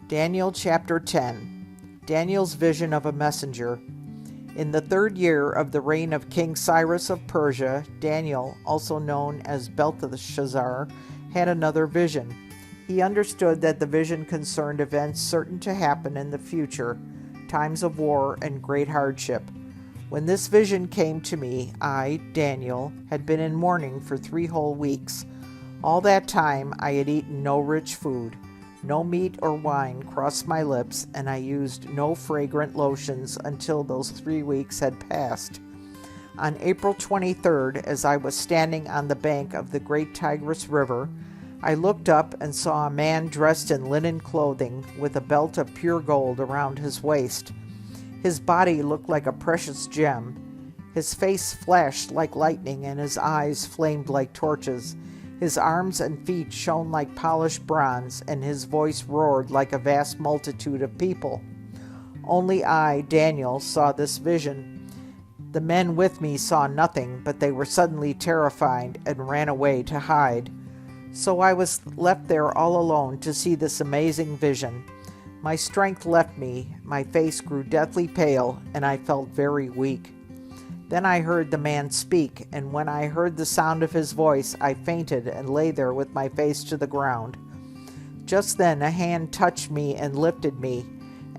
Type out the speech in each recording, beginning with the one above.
Daniel chapter 10. Daniel's vision of a messenger. In the 3rd year of the reign of King Cyrus of Persia, Daniel, also known as Belteshazzar, had another vision. He understood that the vision concerned events certain to happen in the future, times of war and great hardship. When this vision came to me, I, Daniel, had been in mourning for 3 whole weeks. All that time I had eaten no rich food. No meat or wine crossed my lips, and I used no fragrant lotions until those 3 weeks had passed. On April 23rd, as I was standing on the bank of the great Tigris River, I looked up and saw a man dressed in linen clothing with a belt of pure gold around his waist. His body looked like a precious gem. His face flashed like lightning, and his eyes flamed like torches. His arms and feet shone like polished bronze, and his voice roared like a vast multitude of people. Only I, Daniel, saw this vision. The men with me saw nothing, but they were suddenly terrified and ran away to hide. So I was left there all alone to see this amazing vision. My strength left me, my face grew deathly pale, and I felt very weak. Then I heard the man speak, and when I heard the sound of his voice, I fainted and lay there with my face to the ground. Just then a hand touched me and lifted me,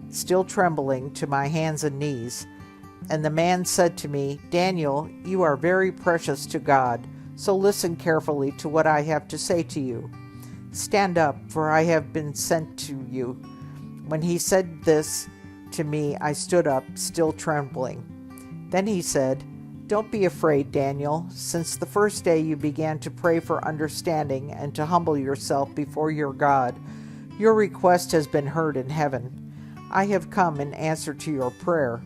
still trembling, to my hands and knees. And the man said to me, "Daniel, you are very precious to God, so listen carefully to what I have to say to you. Stand up, for I have been sent to you." When he said this to me, I stood up, still trembling. Then he said, "Don't be afraid, Daniel. Since the first day you began to pray for understanding and to humble yourself before your God, your request has been heard in heaven. I have come in answer to your prayer."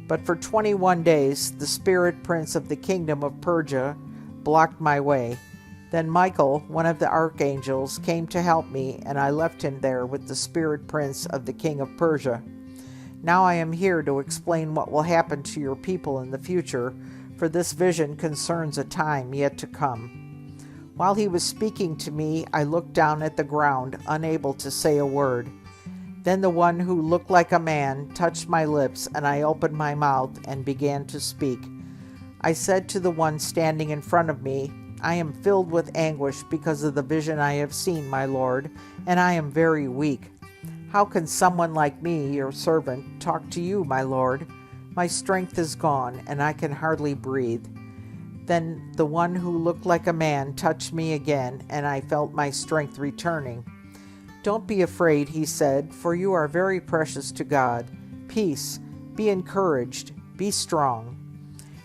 But for 21 days the spirit prince of the kingdom of Persia blocked my way. Then Michael, one of the archangels, came to help me, and I left him there with the spirit prince of the king of Persia. Now I am here to explain what will happen to your people in the future, for this vision concerns a time yet to come. While he was speaking to me, I looked down at the ground, unable to say a word. Then the one who looked like a man touched my lips, and I opened my mouth and began to speak. I said to the one standing in front of me, "I am filled with anguish because of the vision I have seen, my Lord, and I am very weak. How can someone like me, your servant, talk to you, my Lord? My strength is gone, and I can hardly breathe." Then the one who looked like a man touched me again, and I felt my strength returning. "Don't be afraid," he said, "for you are very precious to God. Peace, be encouraged, be strong."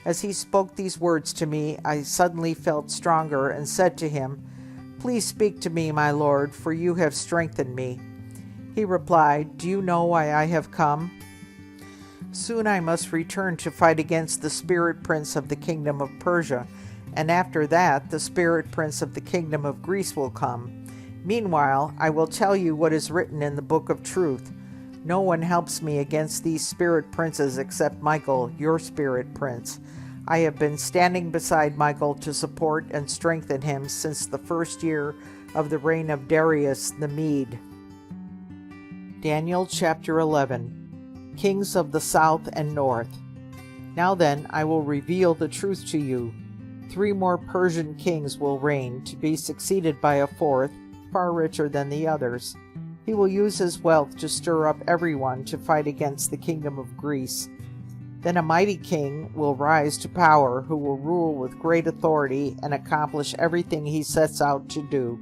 As he spoke these words to me, I suddenly felt stronger and said to him, "Please speak to me, my Lord, for you have strengthened me." He replied, "Do you know why I have come? Soon I must return to fight against the spirit prince of the kingdom of Persia, and after that the spirit prince of the kingdom of Greece will come. Meanwhile, I will tell you what is written in the book of truth. No one helps me against these spirit princes except Michael, your spirit prince. I have been standing beside Michael to support and strengthen him since the 1st year of the reign of Darius the Mede." Daniel chapter 11. Kings of the South and North. Now then, I will reveal the truth to you. 3 more Persian kings will reign, to be succeeded by a 4th, far richer than the others. He will use his wealth to stir up everyone to fight against the kingdom of Greece. Then a mighty king will rise to power, who will rule with great authority and accomplish everything he sets out to do.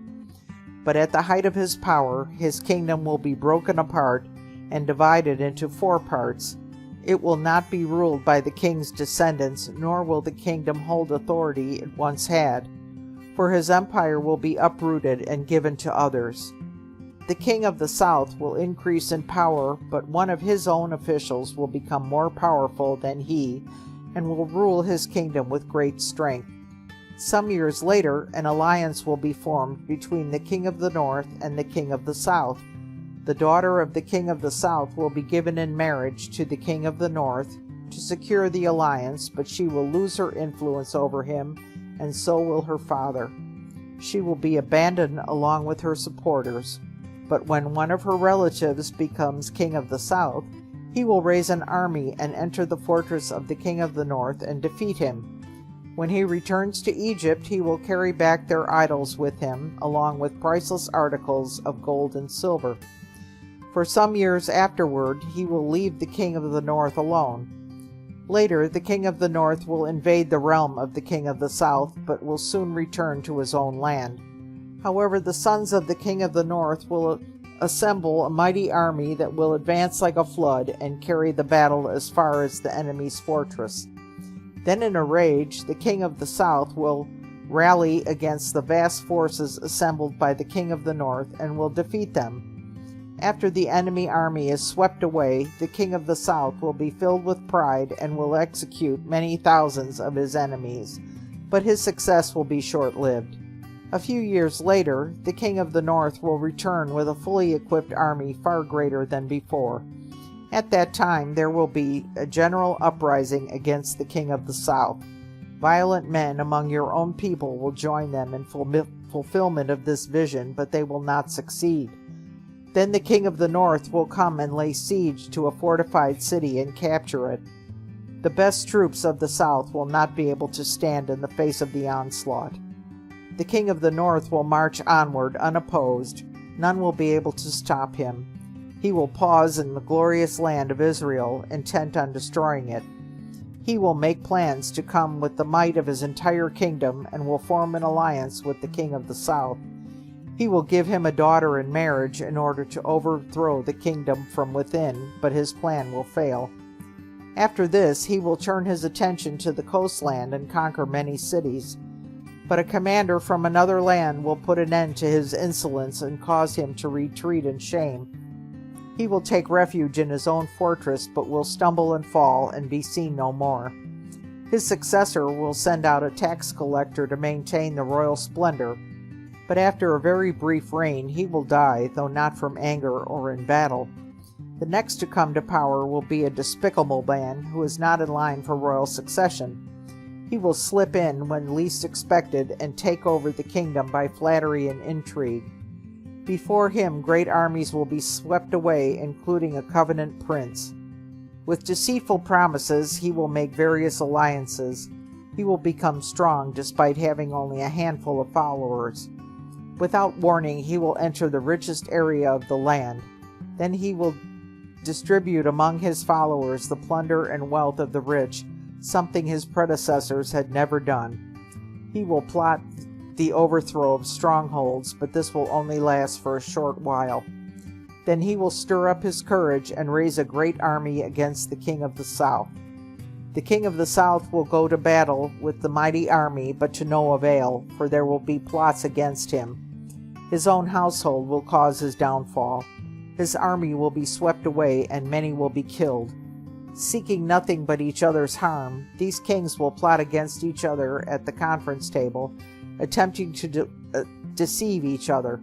But at the height of his power, his kingdom will be broken apart and divided into 4 parts. It will not be ruled by the king's descendants, nor will the kingdom hold authority it once had, for his empire will be uprooted and given to others. The king of the south will increase in power, but one of his own officials will become more powerful than he and will rule his kingdom with great strength. Some years later, an alliance will be formed between the king of the north and the king of the south. The daughter of the king of the south will be given in marriage to the king of the north to secure the alliance, but she will lose her influence over him, and so will her father. She will be abandoned along with her supporters. But when one of her relatives becomes king of the south, he will raise an army and enter the fortress of the king of the north and defeat him. When he returns to Egypt, he will carry back their idols with him, along with priceless articles of gold and silver. For some years afterward, he will leave the king of the north alone. Later, the king of the north will invade the realm of the king of the south, but will soon return to his own land. However, the sons of the king of the north will assemble a mighty army that will advance like a flood and carry the battle as far as the enemy's fortress. Then in a rage, the king of the south will rally against the vast forces assembled by the king of the north and will defeat them. After the enemy army is swept away, the king of the south will be filled with pride and will execute many thousands of his enemies, but his success will be short-lived. A few years later, the king of the north will return with a fully equipped army far greater than before. At that time, there will be a general uprising against the king of the south. Violent men among your own people will join them in fulfillment of this vision, but they will not succeed. Then the king of the north will come and lay siege to a fortified city and capture it. The best troops of the south will not be able to stand in the face of the onslaught. The king of the north will march onward unopposed. None will be able to stop him. He will pause in the glorious land of Israel, intent on destroying it. He will make plans to come with the might of his entire kingdom and will form an alliance with the king of the south. He will give him a daughter in marriage in order to overthrow the kingdom from within, but his plan will fail. After this, he will turn his attention to the coastland and conquer many cities. But a commander from another land will put an end to his insolence and cause him to retreat in shame. He will take refuge in his own fortress, but will stumble and fall and be seen no more. His successor will send out a tax collector to maintain the royal splendor, but after a very brief reign he will die, though not from anger or in battle. The next to come to power will be a despicable man who is not in line for royal succession. He will slip in when least expected and take over the kingdom by flattery and intrigue. Before him, great armies will be swept away, including a covenant prince. With deceitful promises, he will make various alliances. He will become strong despite having only a handful of followers. Without warning, he will enter the richest area of the land. Then he will distribute among his followers the plunder and wealth of the rich, something his predecessors had never done. He will plot the overthrow of strongholds, but this will only last for a short while. Then he will stir up his courage and raise a great army against the king of the south. The king of the south will go to battle with the mighty army, but to no avail, for there will be plots against him. His own household will cause his downfall. His army will be swept away, and many will be killed. Seeking nothing but each other's harm, these kings will plot against each other at the conference table, attempting to deceive each other.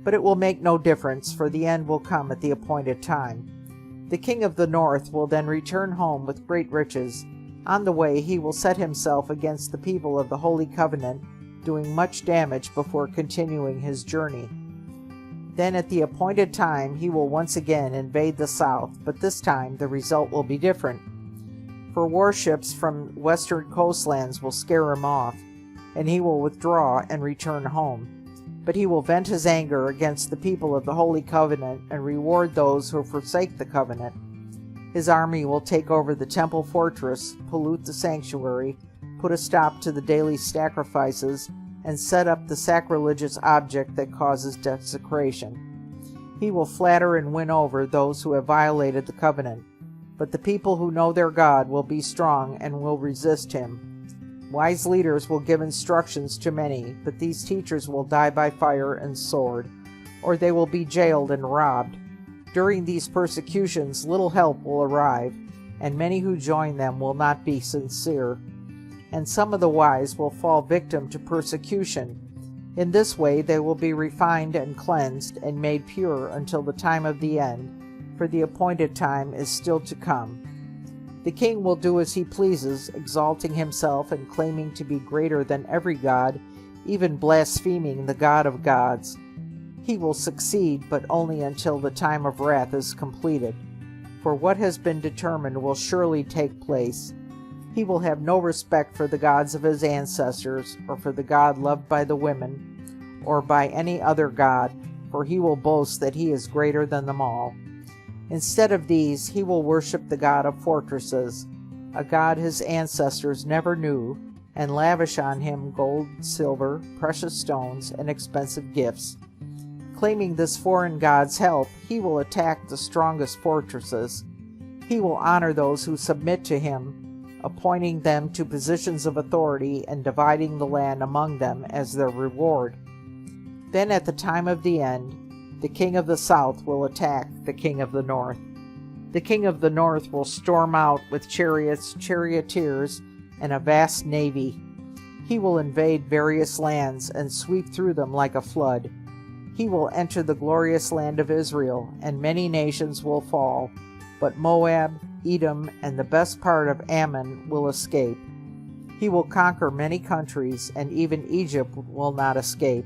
But it will make no difference, for the end will come at the appointed time. The king of the north will then return home with great riches. On the way he will set himself against the people of the Holy Covenant, doing much damage before continuing his journey. Then at the appointed time he will once again invade the south, but this time the result will be different. For warships from western coastlands will scare him off, and he will withdraw and return home. But he will vent his anger against the people of the Holy Covenant and reward those who forsake the covenant. His army will take over the temple fortress, pollute the sanctuary, put a stop to the daily sacrifices, and set up the sacrilegious object that causes desecration. He will flatter and win over those who have violated the covenant, but the people who know their God will be strong and will resist him. Wise leaders will give instructions to many, but these teachers will die by fire and sword, or they will be jailed and robbed. During these persecutions, little help will arrive, and many who join them will not be sincere. And some of the wise will fall victim to persecution. In this way they will be refined and cleansed and made pure until the time of the end, for the appointed time is still to come. The king will do as he pleases, exalting himself and claiming to be greater than every god, even blaspheming the God of gods. He will succeed, but only until the time of wrath is completed. For what has been determined will surely take place. He will have no respect for the gods of his ancestors, or for the God loved by the women, or by any other god, for he will boast that he is greater than them all. Instead of these, he will worship the god of fortresses, a god his ancestors never knew, and lavish on him gold, silver, precious stones, and expensive gifts. Claiming this foreign god's help, he will attack the strongest fortresses. He will honor those who submit to him, appointing them to positions of authority and dividing the land among them as their reward. Then at the time of the end, the king of the south will attack the king of the north. The king of the north will storm out with chariots, charioteers, and a vast navy. He will invade various lands and sweep through them like a flood. He will enter the glorious land of Israel, and many nations will fall, but Moab, Edom, and the best part of Ammon will escape. He will conquer many countries, and even Egypt will not escape.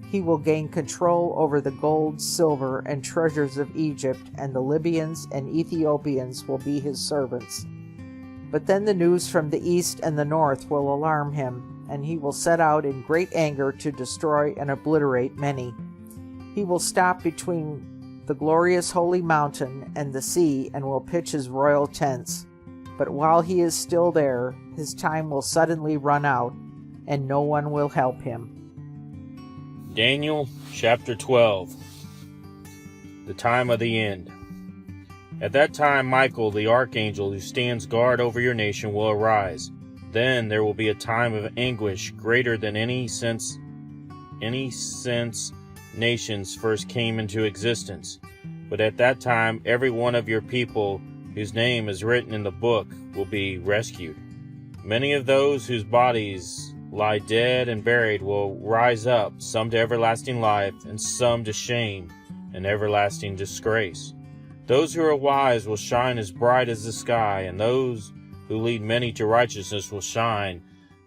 He will gain control over the gold, silver, and treasures of Egypt, and the Libyans and Ethiopians will be his servants. But then the news from the east and the north will alarm him, and he will set out in great anger to destroy and obliterate many. He will stop between the glorious holy mountain and the sea, and will pitch his royal tents. But while he is still there, his time will suddenly run out, and no one will help him. Daniel chapter 12. The time of the end. At that time Michael, the archangel who stands guard over your nation, will arise. Then there will be a time of anguish greater than any since nations first came into existence. But at that time every one of your people whose name is written in the book will be rescued. Many of those whose bodies lie dead and buried will rise up, some to everlasting life, and some to shame and everlasting disgrace. Those who are wise will shine as bright as the sky, and those who lead many to righteousness will shine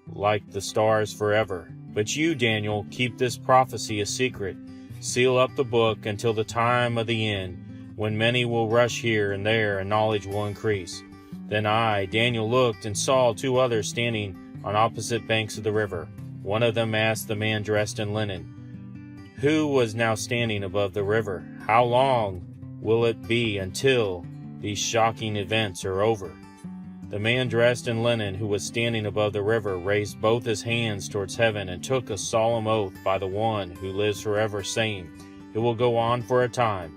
like the stars forever. But you, Daniel, keep this prophecy a secret. Seal up the book until the time of the end, when many will rush here and there, and knowledge will increase. Then I, Daniel, looked and saw two others standing on opposite banks of the river. One of them asked the man dressed in linen, who was now standing above the river, "How long will it be until these shocking events are over?" The man dressed in linen, who was standing above the river, raised both his hands towards heaven and took a solemn oath by the one who lives forever, saying, "It will go on for a time,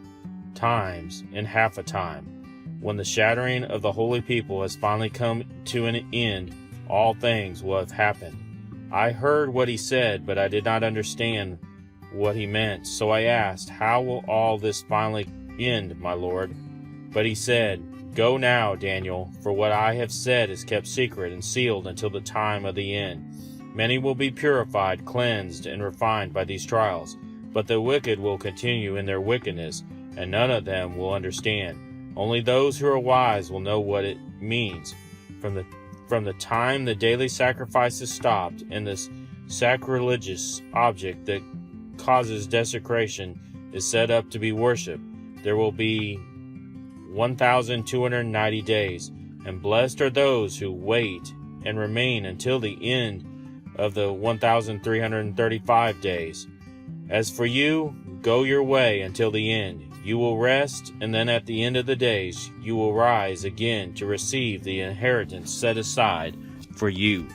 times and half a time. When the shattering of the holy people has finally come to an end, all things will have happened." I heard what he said, but I did not understand what he meant. So I asked, "How will all this finally end, my Lord?" But he said, "Go now, Daniel, for what I have said is kept secret and sealed until the time of the end. Many will be purified, cleansed, and refined by these trials, but the wicked will continue in their wickedness, and none of them will understand. Only those who are wise will know what it means. From the time the daily sacrifice is stopped, and this sacrilegious object that causes desecration is set up to be worshipped, there will be 1,290 days, and blessed are those who wait and remain until the end of the 1,335 days. As for you, go your way until the end. You will rest, and then at the end of the days you will rise again to receive the inheritance set aside for you."